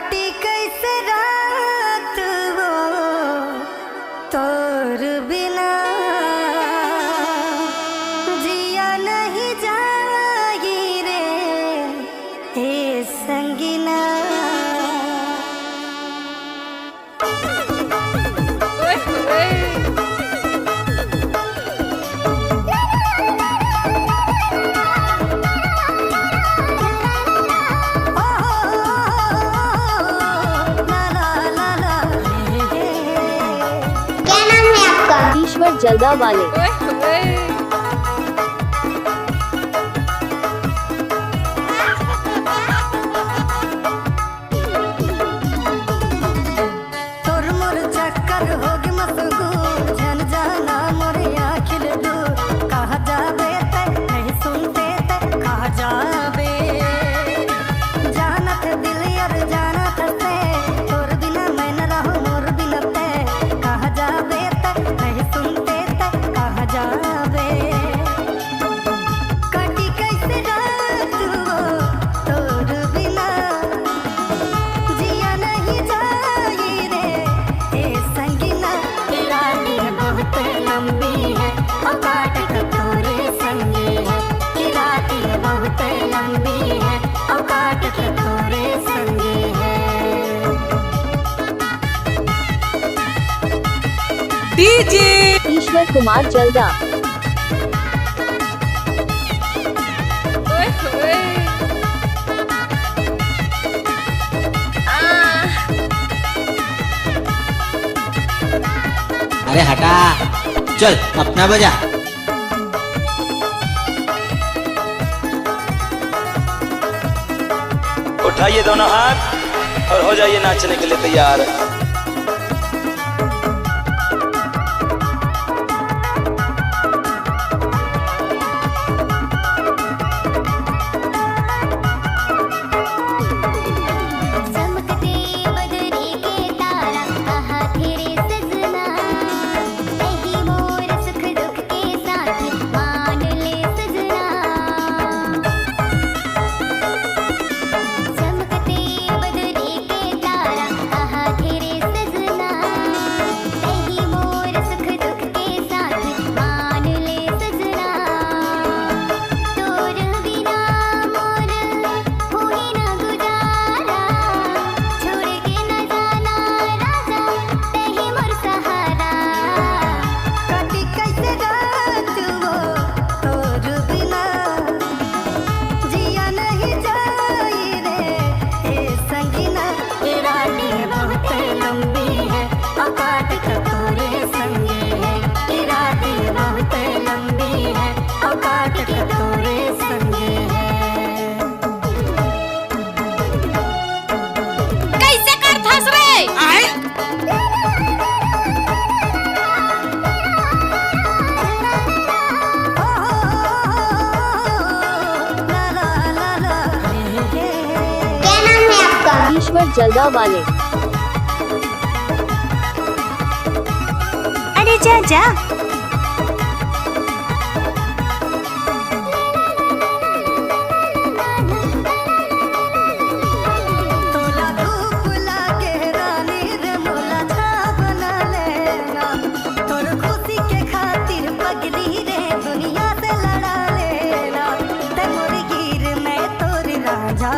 कटी कैसे रात वो तोर बिना जिया नहीं जाएगी रे हे संगीना। ईश्वर जल्दा वाले। तोर मोर चक्कर होगी मशगूल जन जाना मोरे आखिर दूर कहाँ जाबे ते नहीं सुनते ते कहाँ जाबे जानत दिल यार जानत से तोर बिना मैं न रहूं मोर बिना ते कहाँ जाबे ते नहीं सुनते ते कहाँ जाबे। कटी कैसे रात वो तोर बिना जिया नहीं जाए रे हे संगीना। रानी बहुत लंबी है और काट कटोरे संगे है कि राती बहुत लंबी है और काट कटोरे संगे है। डीजे ईश्वर कुमार जल्दा। अरे हटा, चल अपना बजा। उठाइए दोनों हाथ और हो जाइए नाचने के लिए तैयार। ईश्वर जल्दा वाले। अरे जा जा। तोला धूप लागे रानी रे मोला छा बना लेना तोर खुशी के खातिर पगली रे दुनिया से लड़ा लेना ते मोर हीर मैं तोर राजा।